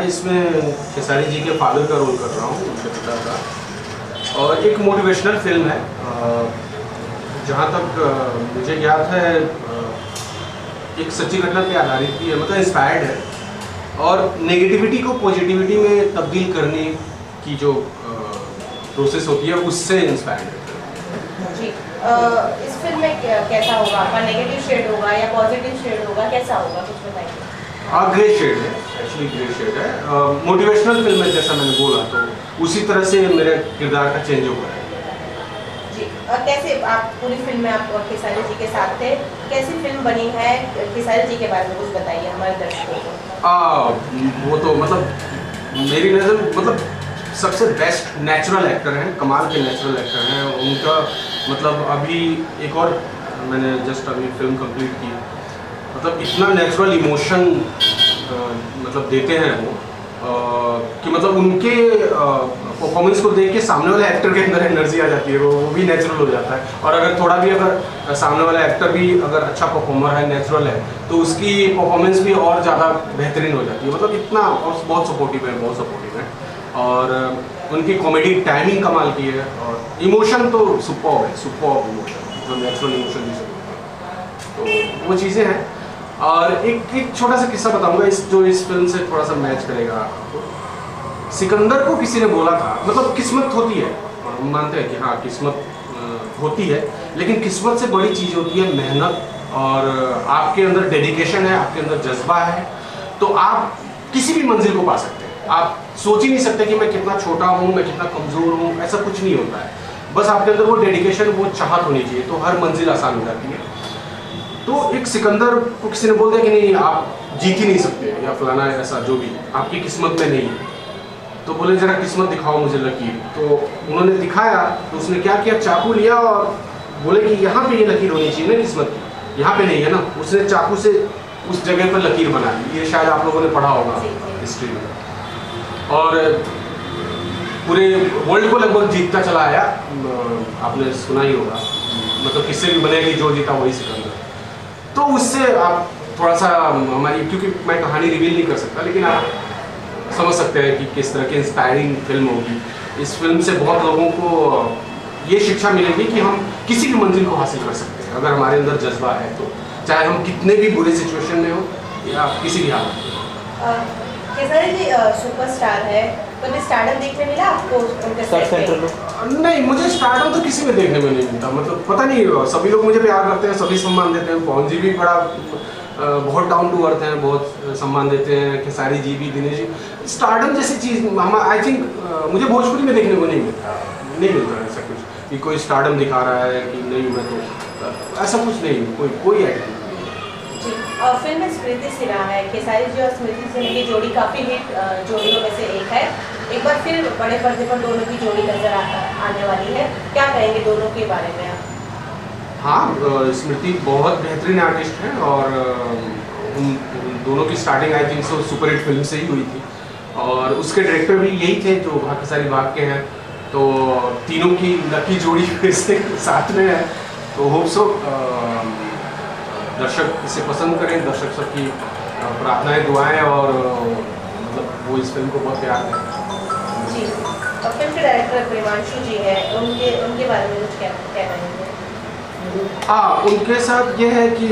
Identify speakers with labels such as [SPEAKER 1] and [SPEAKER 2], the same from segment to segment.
[SPEAKER 1] इसमें खेसारी जी के फादर का रोल कर रहा हूँ, उनके पिता का। और एक मोटिवेशनल फिल्म है। जहाँ तक मुझे याद है एक सच्ची घटना पे आधारित भी है, मतलब इंस्पायर्ड है। और नेगेटिविटी को पॉजिटिविटी में तब्दील करने की जो प्रोसेस होती है उससे इंस्पायर्ड है
[SPEAKER 2] जी। इस फिल्म में कैसा होगा आपका? नेगेटिव शेड होगा या पॉजिटिव शेड होगा, कैसा होगा, कुछ बताइए।
[SPEAKER 1] ग्रे शेड है, एक्चुअली ग्रे शेड है। मोटिवेशनल फिल्म है जैसा मैंने बोला, तो उसी तरह से मेरे किरदार का चेंज हुआ है
[SPEAKER 2] जी। कैसे आप पूरी फिल्म में आप खेसारी जी के साथ थे, कैसी फिल्म बनी है? खेसारी जी के बारे में कुछ बताइए हमारे दर्शकों को।
[SPEAKER 1] वो तो मतलब मेरी नज़र मतलब सबसे बेस्ट नेचुरल एक्टर हैं, कमाल के नेचुरल एक्टर हैं उनका। मतलब अभी एक और मैंने जस्ट अभी फिल्म कंप्लीट की, मतलब इतना नेचुरल इमोशन मतलब देते हैं वो कि मतलब उनके परफॉर्मेंस को देख के सामने वाले एक्टर के अंदर एनर्जी आ जाती है, वो भी नेचुरल हो जाता है। और अगर थोड़ा भी अगर सामने वाला एक्टर भी अगर अच्छा परफॉर्मर है, नेचुरल है, तो उसकी परफॉर्मेंस भी और ज़्यादा बेहतरीन हो जाती है। मतलब इतना और बहुत सपोर्टिव है, बहुत सपोर्टिव है। और उनकी कॉमेडी टाइमिंग कमाल की है, और इमोशन तो सुपर्ब है, सुपर्ब इमोशन, जो नेचुरल इमोशन भी सकते हैं, तो वो चीज़ें हैं। और एक छोटा सा किस्सा बताऊंगा इस फिल्म से थोड़ा सा मैच करेगा आपको। सिकंदर को किसी ने बोला था, मतलब किस्मत होती है, हम मानते हैं कि हाँ किस्मत होती है, लेकिन किस्मत से बड़ी चीज़ होती है मेहनत, और आपके अंदर डेडिकेशन है, आपके अंदर जज्बा है, तो आप किसी भी मंजिल को पा सकते हैं। आप सोच ही नहीं सकते कि मैं कितना छोटा हूँ, मैं कितना कमज़ोर हूँ, ऐसा कुछ नहीं होता है। बस आपके अंदर वो डेडिकेशन, वो चाहत होनी चाहिए, तो हर मंजिल आसान हो जाती है। तो एक सिकंदर को किसी ने बोल दिया कि नहीं आप जीत ही नहीं सकते, या फलाना ऐसा जो भी आपकी किस्मत में नहीं है। तो बोले जरा किस्मत दिखाओ मुझे लकीर। तो उन्होंने दिखाया, तो उसने क्या किया, चाकू लिया और बोले कि यहाँ पे ये लकीर होनी चाहिए ना किस्मत की, यहाँ पे नहीं है ना। उसने चाकू से उस जगह पर लकीर बना दी। ये शायद आप लोगों ने पढ़ा होगा हिस्ट्री में। और पूरे वर्ल्ड को लगभग जीतता चला आया। आपने सुना ही होगा, मतलब किससे भी बनेगी जो जीता वही सिकंदर। तो उससे आप थोड़ा सा हमारी, क्योंकि मैं कहानी रिवील नहीं कर सकता, लेकिन आप समझ सकते हैं कि किस तरह की इंस्पायरिंग फिल्म होगी। इस फिल्म से बहुत लोगों को ये शिक्षा मिलेगी कि हम किसी भी मंजिल को हासिल कर सकते हैं, अगर हमारे अंदर जज्बा है तो, चाहे हम कितने भी बुरे सिचुएशन में हो या किसी भी हालत में।
[SPEAKER 2] खेसारी जी सुपरस्टार है, कभी स्टारडम देखने मिला आपको उनके साथ?
[SPEAKER 1] नहीं, मुझे स्टारडम तो किसी में देखने में नहीं मिलता। मतलब पता नहीं, सभी लोग मुझे प्यार करते हैं, सभी सम्मान देते हैं। पवन जी भी बड़ा बहुत डाउन टू अर्थ हैं, बहुत सम्मान देते हैं। खेसारी जी भी, दिनेश जी। स्टारडम जैसी चीज़ हम आई थिंक मुझे भोजपुरी में देखने को नहीं मिलता ऐसा कुछ कि कोई स्टारडम दिखा रहा है कि नहीं, मैं तो ऐसा कुछ नहीं, कोई एक्टिंग।
[SPEAKER 2] और फिल्म में स्मृति सिन्हा है, खेसारी जी और स्मृति सिन्हा की जोड़ी काफ़ी हिट जोड़ियों में से एक है। एक बार फिर बड़े पर्दे पर दोनों की जोड़ी नजर आने वाली है, क्या कहेंगे दोनों के बारे में आप?
[SPEAKER 1] हाँ, स्मृति बहुत बेहतरीन आर्टिस्ट हैं, और उन दोनों की starting I think so superhit film से ही हुई थी। और उसके डायरेक्टर भी यही थे जो भाग खेसारी भाग के हैं। तो तीनों की लकी जोड़ी फिर से साथ में है, तो होप सो दर्शक इसे पसंद करें। दर्शक सबकी प्रार्थनाएं, दुआएं, और मतलब वो इस फिल्म को बहुत प्यार करें
[SPEAKER 2] जी। और फिल्म के डायरेक्टर प्रेमांशु जी हैं, उनके बारे में कुछ क्या कहेंगे?
[SPEAKER 1] उनके साथ ये है कि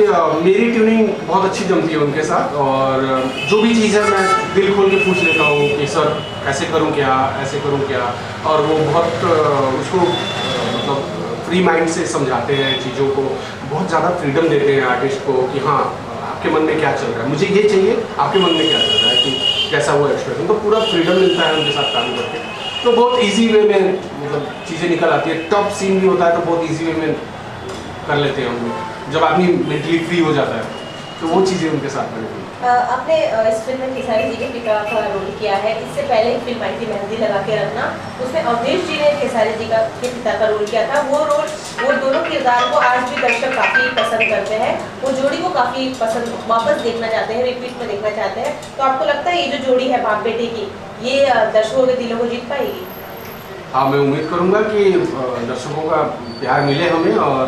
[SPEAKER 1] मेरी ट्यूनिंग बहुत अच्छी जमती है उनके साथ, और जो भी चीज़ है मैं दिल खोल के पूछ लेता हूँ कि सर ऐसे करूँ क्या, ऐसे करूँ क्या। और वो बहुत उसको मतलब फ्री माइंड से समझाते हैं चीज़ों को, बहुत ज़्यादा फ्रीडम देते हैं आर्टिस्ट को कि हाँ आपके मन में क्या चल रहा है, मुझे ये चाहिए, आपके मन में क्या चल रहा है, कि कैसा वो एक्सप्रेस। उनको पूरा फ्रीडम मिलता है उनके साथ काम करके, तो बहुत ईजी वे में मतलब चीज़ें निकल आती है। टफ सीन भी होता है तो बहुत ईजी वे में कर लेते हैं हम लोग, जब आदमी मेंटली फ्री हो जाता है, तो वो चीज़ें उनके साथ में।
[SPEAKER 2] आपने इस फिल्म में खेसारी जी के पिता का रोल किया है। इससे पहले एक फिल्म आई थी मेहंदी लगा के रखना, उसमें अवधेश जी ने खेसारी जी के पिता का रोल किया था। वो दोनों किरदार को आज भी दर्शक काफ़ी पसंद करते हैं, वो जोड़ी को काफ़ी पसंद वापस देखना चाहते हैं, रिपीट में देखना चाहते हैं। तो आपको लगता है ये जो जोड़ी है बाप बेटे की, ये दर्शकों के दिलों को जीत पाएगी?
[SPEAKER 1] हाँ, मैं उम्मीद करूँगा कि दर्शकों का प्यार मिले हमें, और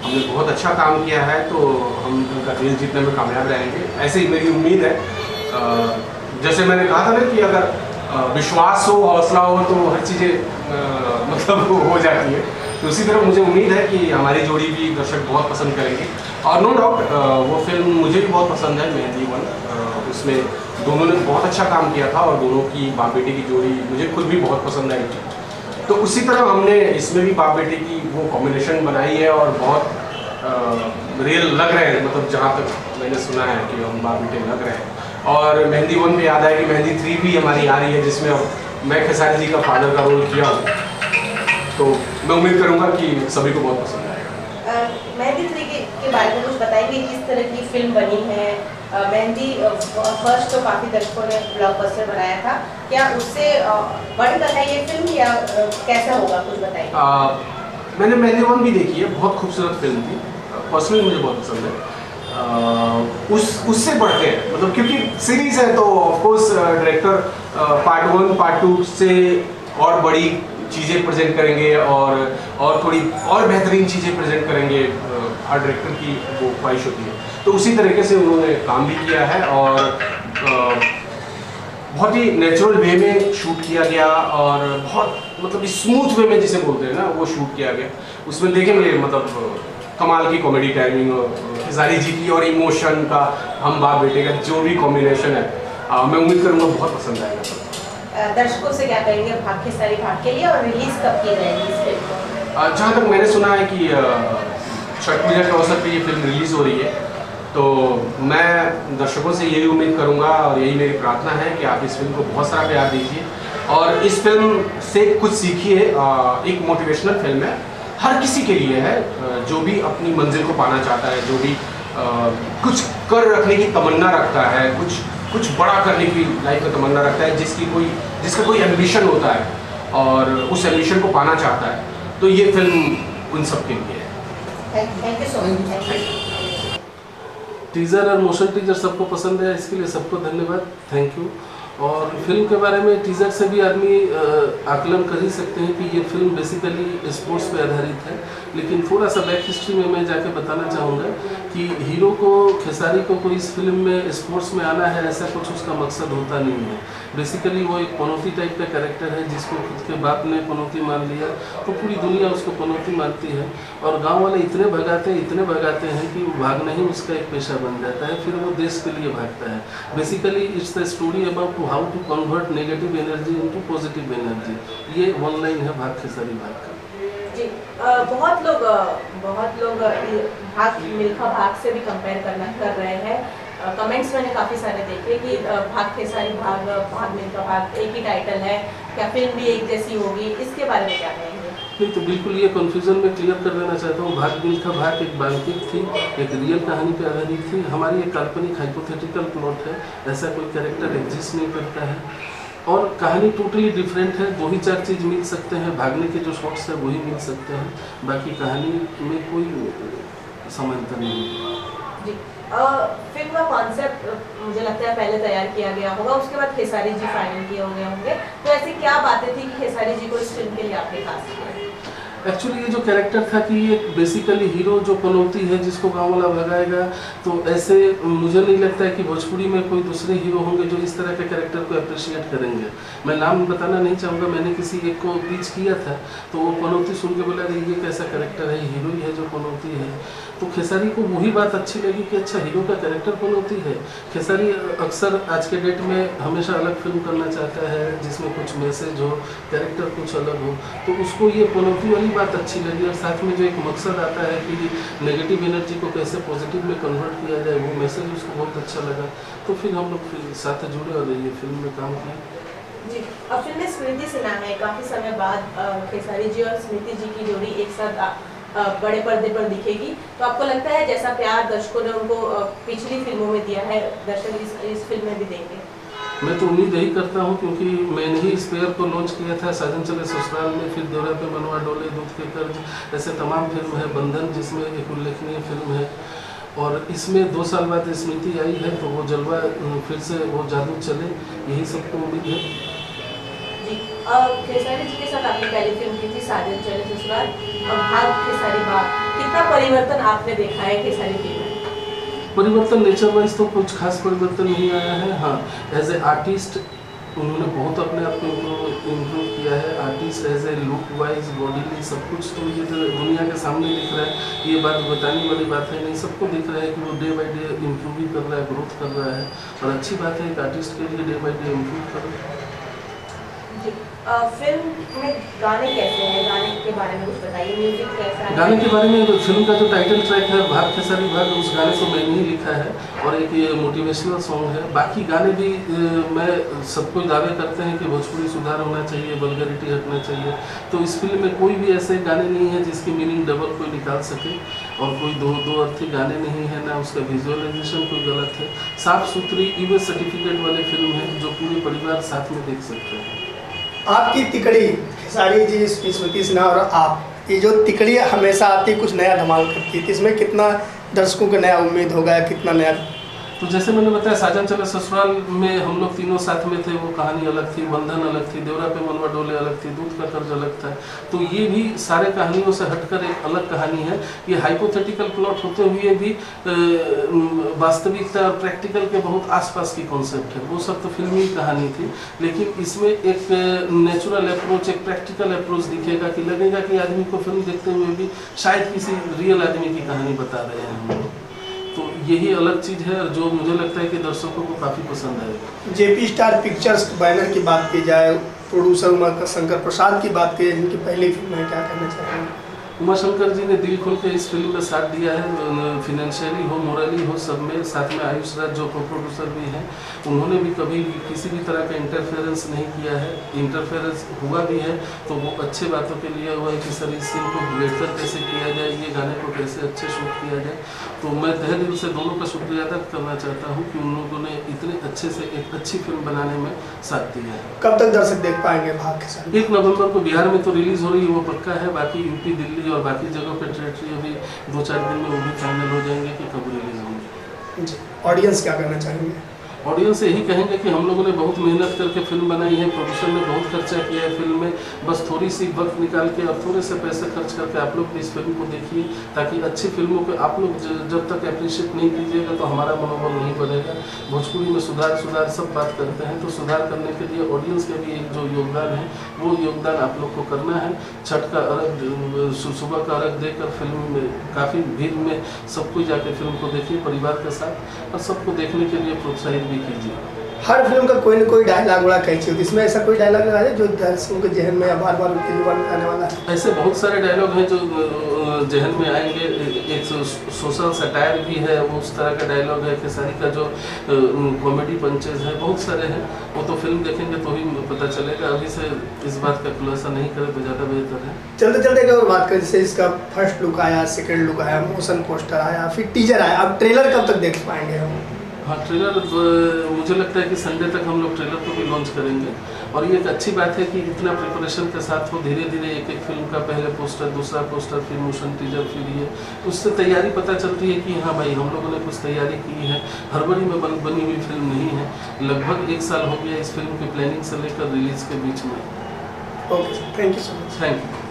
[SPEAKER 1] हमने बहुत अच्छा काम किया है तो हम उनका दिल जीतने में कामयाब रहेंगे, ऐसे ही मेरी उम्मीद है। जैसे मैंने कहा था ना कि अगर विश्वास हो, हौसला हो तो हर चीज़ें मतलब हो जाती है। तो उसी तरह मुझे उम्मीद है कि हमारी जोड़ी भी दर्शक बहुत पसंद करेंगे। और नो डाउट वो फिल्म मुझे भी बहुत पसंद है, मेहंदी वन। उसमें दोनों ने बहुत अच्छा काम किया था और दोनों की बाप बेटे की जोड़ी मुझे खुद भी बहुत पसंद आई थी। तो उसी तरह हमने इसमें भी बाप बेटे की वो कॉम्बिनेशन बनाई है और बहुत रियल लग रहे हैं, मतलब जहाँ तक मैंने सुना है कि हम बाप बेटे लग रहे हैं। और मेहंदी वन पे याद आया कि मेहंदी 3 भी हमारी आ रही है, जिसमें अब मैं खेसारी जी का फादर का रोल किया हूँ। तो मैं उम्मीद करूँगा कि सभी को बहुत पसंद आएगा।
[SPEAKER 2] मेहंदी 3 के बारे में कुछ बताएंगे, किस तरह की फिल्म बनी है? मेहंदी फर्स्ट तो काफ़ी दर्शकों ने ब्लॉकबस्टर बनाया था, क्या उससे बढ़कर है ये फिल्म या कैसा होगा, कुछ बताइए।
[SPEAKER 1] मैंने मेहंदी वन भी देखी है, बहुत खूबसूरत फिल्म थी, पर्सनली मुझे बहुत पसंद है। उससे बढ़ते हैं, मतलब क्योंकि सीरीज है तो ऑफकोर्स डायरेक्टर पार्ट 1 पार्ट 2 से और बड़ी चीज़ें प्रेजेंट करेंगे और थोड़ी और बेहतरीन चीज़ें प्रेजेंट करेंगे। हर डायरेक्टर की वो ख्वाहिश होती है, तो उसी तरीके से उन्होंने काम भी किया है और बहुत ही नेचुरल वे में शूट किया गया और बहुत मतलब स्मूथ वे में जिसे बोलते हैं ना, वो शूट किया गया। उसमें देखेंगे मतलब कमाल की कॉमेडी टाइमिंग खेसारी जी की और इमोशन का, हम बाप बेटे का जो भी कॉम्बिनेशन है, मैं उम्मीद करूँगा बहुत पसंद आएगा।
[SPEAKER 2] दर्शकों से क्या कहेंगे खेसारी भाग के लिए, और रिलीज कब की जाएगी इस फिल्म को?
[SPEAKER 1] जहाँ तक मैंने सुना है कि छठ पूजा के अवसर पे ये फिल्म रिलीज़ हो रही है, तो मैं दर्शकों से यही उम्मीद करूँगा और यही मेरी प्रार्थना है कि आप इस फिल्म को बहुत सारा प्यार दीजिए और इस फिल्म से कुछ सीखिए। एक मोटिवेशनल फिल्म है, हर किसी के लिए है, जो भी अपनी मंजिल को पाना चाहता है, जो भी कुछ कर रखने की तमन्ना रखता है, कुछ बड़ा करने की लाइफ में तमन्ना रखता है, जिसका कोई एम्बिशन होता है और उस एम्बिशन को पाना चाहता है, तो ये फिल्म उन सब के लिए है।
[SPEAKER 2] Thank you so much.
[SPEAKER 3] Teaser और मोशन टीजर सबको पसंद है, इसके लिए सबको धन्यवाद, थैंक यू। और फिल्म के बारे में टीज़र से भी आदमी आकलन कर ही सकते हैं कि ये फिल्म बेसिकली स्पोर्ट्स पे आधारित है, लेकिन थोड़ा सा बैक हिस्ट्री में मैं जाके बताना चाहूँगा कि हीरो को, खेसारी को कोई इस फिल्म में स्पोर्ट्स में आना है ऐसा कुछ उसका मकसद होता नहीं है। बेसिकली वो एक पनौती टाइप का कैरेक्टर है जिसको खुद के बाप ने पनौती मान लिया, तो पूरी दुनिया उसको पनौती मानती है और गांव वाले इतने भगाते हैं कि वो भागना ही उसका एक पेशा बन जाता है, फिर वो देश के लिए भागता है। Basically it's the story about how to convert negative energy into positive energy. ये वन लाइन है भाग खेसारी भाग का।
[SPEAKER 2] जी, बहुत लोग भाग मिल्खा भाग से भी कंपेयर कर रहे हैं। कमेंट्स मैंने काफ़ी सारे देखे कि भाग खेसारी भाग मिल्खा भाग एक ही टाइटल है, क्या फिल्म भी एक जैसी होगी, इसके बारे में क्या कहेंगे?
[SPEAKER 3] नहीं, तो बिल्कुल ये कन्फ्यूजन में क्लियर कर देना चाहता हूँ। भाग मिल्खा भाग एक बाल्टिक थी, एक रियल कहानी पर आधारित थी। हमारी एक काल्पनिक हाइपोथेटिकल प्लॉट है, ऐसा कोई कैरेक्टर एग्जिस्ट नहीं करता है और कहानी टोटली डिफरेंट है। 2 ही 4 चीज़ मिल सकते हैं, भागने के जो शॉट्स है वही मिल सकते हैं, बाकी कहानी में कोई समानता नहीं है।
[SPEAKER 2] जी, फिल्म का कॉन्सेप्ट मुझे लगता है पहले तैयार किया गया होगा, उसके बाद खेसारी जी फाइनल किए हुए होंगे, तो ऐसी क्या बातें थी कि खेसारी जी को इस फिल्म के लिए आपने खास किया?
[SPEAKER 3] एक्चुअली ये जो कैरेक्टर था कि ये बेसिकली हीरो जो पनौती है जिसको गाँव वाला भगाएगा, तो ऐसे मुझे नहीं लगता है कि भोजपुरी में कोई दूसरे हीरो होंगे जो इस तरह के कैरेक्टर को अप्रिशिएट करेंगे। मैं नाम बताना नहीं चाहूँगा, मैंने किसी एक को पिच किया था तो वो पनौती सुन के बोला ये कैसा कैरेक्टर है, हीरो ही है जो पनौती है। तो खेसारी को वही बात अच्छी लगी कि अच्छा हीरो का कैरेक्टर पनौती है। खेसारी अक्सर आज के डेट में हमेशा अलग फिल्म करना चाहता है जिसमें कुछ मैसेज हो, कैरेक्टर कुछ अलग हो, तो उसको ये पनौती वाली बात अच्छी लगी और साथ में जो एक मकसद आता है कि नेगेटिव एनर्जी को कैसे पॉजिटिव में कन्वर्ट किया जाए, वो मैसेज उसको बहुत अच्छा लगा। तो फिर हम लोग फिर साथ जुड़े और ये फिल्म में काम किया।
[SPEAKER 2] जी, अब फिल्म में स्मृति सिन्हा है, काफ़ी समय बाद खेसारी जी और स्मृति जी की जोड़ी एक साथ बड़े पर्दे पर दिखेगी, तो आपको लगता है जैसा प्यार दर्शकों ने उनको पिछली फिल्मों में दिया है, दर्शक इस फिल्म में भी देंगे?
[SPEAKER 3] मैं तो उम्मीद यही करता हूँ, क्योंकि मैंने ही इस पेयर को लॉन्च किया था साजन चले ससुराल में, फिर दौरा पे मनवा डोले, दूध के कर्ज, ऐसे तमाम फिल्म है, बंधन जिसमें एक उल्लेखनीय फिल्म है, और इसमें 2 साल बाद स्मृति आई है तो वो जलवा फिर से वो जादू चले, यही सबको उम्मीद है।
[SPEAKER 2] जी, खेसारी जी के साथ आपने पहली फिल्म की थी साजन चले ससुराल, अब भाग खेसारी भाग, कितना परिवर्तन आपने देखा है खेसारी जी में?
[SPEAKER 3] परिवर्तन नेचर वाइज तो कुछ खास परिवर्तन नहीं आया है। हाँ, एज ए आर्टिस्ट उन्होंने बहुत अपने आप को इम्प्रूव किया है। Artist as a look wise, bodily, सब कुछ तो ये तो दुनिया के सामने दिख रहा है। ये बात बताने वाली बात है नहीं, सबको दिख रहा है कि वो डे बाई डे इम्प्रूव ही कर रहा है, ग्रोथ कर रहा है। और अच्छी बात है एक आर्टिस्ट के लिए डे बाई डे इम्प्रूव कर रहा है।
[SPEAKER 2] फिल्म में गाने कैसे हैं, गाने के बारे में कुछ बताइए, म्यूजिक कैसा है?
[SPEAKER 3] गाने के बारे में फिल्म का जो टाइटल ट्रैक है भाग खेसारी भाग, उस गाने को मैंने ही लिखा है और एक ये मोटिवेशनल सॉन्ग है। बाकी गाने भी मैं सबको दावे करते हैं कि भोजपुरी सुधार होना चाहिए, वल्गैरिटी हटना चाहिए। तो इस फिल्म में कोई भी ऐसे गाने नहीं है जिसकी मीनिंग डबल कोई निकाल सके और कोई दो अर्थी गाने नहीं है, ना उसका विजुअलाइजेशन कोई गलत है। साफ सुथरी यूएस सर्टिफिकेट वाली फिल्म है जो पूरे परिवार साथ में देख सकते हैं।
[SPEAKER 4] आपकी तिकड़ी, खेसारी जी, स्मृति सिन्हा और आप, ये जो तिकड़ी हमेशा आती कुछ नया धमाल करती है, इसमें कितना दर्शकों को नया उम्मीद होगा, कितना नया?
[SPEAKER 3] तो जैसे मैंने बताया साजन चले ससुराल में हम लोग तीनों साथ में थे, वो कहानी अलग थी, बंधन अलग थी, देवरा पे मनवा डोले अलग थी, दूध का कर्ज अलग था। तो ये भी सारे कहानियों से हटकर एक अलग कहानी है। ये हाइपोथेटिकल प्लॉट होते हुए भी वास्तविकता और प्रैक्टिकल के बहुत आसपास की कॉन्सेप्ट है। वो सब तो फिल्मी कहानी थी, लेकिन इसमें एक नेचुरल अप्रोच, एक प्रैक्टिकल अप्रोच दिखेगा कि लगेगा कि आदमी को फिल्म देखते हुए भी शायद किसी रियल आदमी की कहानी बता रहे हैं हम लोग। तो यही अलग चीज़ है जो मुझे लगता है कि दर्शकों को काफ़ी पसंद आएगा।
[SPEAKER 4] जेपी स्टार पिक्चर्स बैनर की बात की जाए, प्रोड्यूसर उमाशंकर प्रसाद की बात की जाए, जिनकी पहली फिल्म है, क्या कहना चाहेंगे?
[SPEAKER 3] उमाशंकर जी ने दिल खोल के इस फिल्म में साथ दिया है, फिनेंशियली हो, मोरली हो, सब में। साथ में आयुष राज जो को प्रोड्यूसर भी हैं, उन्होंने भी कभी किसी भी तरह का इंटरफेरेंस नहीं किया है। इंटरफेरेंस हुआ भी है तो वो अच्छे बातों के लिए हुआ है कि सर इस सीन को बेहतर कैसे किया जाए, ये गाने को कैसे अच्छे शूट किया जाए। तो मैं तहे दिल से दोनों का शुक्रिया अदा करना चाहता हूँ कि उन लोगों ने इतने अच्छे से एक अच्छी फिल्म बनाने में साथ दिया है।
[SPEAKER 4] कब तक दर्शक देख पाएंगे भाग खेसारी?
[SPEAKER 3] 1 नवंबर को बिहार में तो रिलीज हो रही है, वो पक्का है। बाकी यूपी, दिल्ली और बाकी जगहों पे टेरिटरी अभी 2-4 दिन में वो भी फाइनल हो जाएंगे कि कब रिलीज होंगे।
[SPEAKER 4] जी, ऑडियंस क्या कहना चाहेंगे?
[SPEAKER 3] ऑडियंस यही कहेंगे कि हम लोगों ने बहुत मेहनत करके फिल्म बनाई है, प्रोड्यूसर ने बहुत खर्चा किया है फिल्म में, बस थोड़ी सी वक्त निकाल के और थोड़े से पैसे खर्च करके आप लोग इस फिल्म को देखिए, ताकि अच्छी फिल्मों को आप लोग जब तक अप्रिशिएट नहीं कीजिएगा तो हमारा मनोबल नहीं बढ़ेगा। भोजपुरी में सुधार सब बात करते हैं, तो सुधार करने के लिए ऑडियंस के भी एक जो योगदान है वो योगदान आप लोग को करना है। छठ का अर्घ, सुबह का अर्घ देकर फिल्म में काफ़ी भीड़ में सबको जाके फिल्म को देखिए परिवार के साथ, और सबको देखने के लिए प्रोत्साहित भी कीजिए।
[SPEAKER 4] हर फिल्म का कोई ना कोई डायलॉग बड़ा कैची होती है, इसमें ऐसा कोई डायलॉग है जो दर्शकों के जहन में बार बार उनकी जुबान में आने वाला है?
[SPEAKER 3] ऐसे बहुत सारे डायलॉग हैं जो जहन में आएंगे। एक सोशल सटायर भी है, वो उस तरह का डायलॉग है। खेसारी का जो कॉमेडी पंचेज है बहुत सारे हैं, वो तो फिल्म देखेंगे तो ही पता चलेगा। अभी से इस बात का खुलासा नहीं करें तो ज़्यादा बेहतर है।
[SPEAKER 4] चलते चलते एक और बात करें, जैसे इसका फर्स्ट लुक आया, सेकंड लुक आया, मोशन पोस्टर आया, फिर टीजर आया, अब ट्रेलर कब तक देख पाएंगे हम?
[SPEAKER 3] हाँ, ट्रेलर मुझे लगता है कि संडे तक हम लोग ट्रेलर को भी लॉन्च करेंगे। और ये एक अच्छी बात है कि इतना प्रिपरेशन के साथ वो धीरे धीरे एक फिल्म का पहले पोस्टर, दूसरा पोस्टर, फिर मोशन टीजर, फिर ये उससे तैयारी पता चलती है कि हाँ भाई हम लोगों ने कुछ तैयारी की है। हड़बड़ी में बनी हुई फिल्म नहीं है। लगभग 1 साल हो गया इस फिल्म की प्लानिंग से लेकर रिलीज के बीच में।
[SPEAKER 4] Okay, thank you so much.
[SPEAKER 3] Thank you.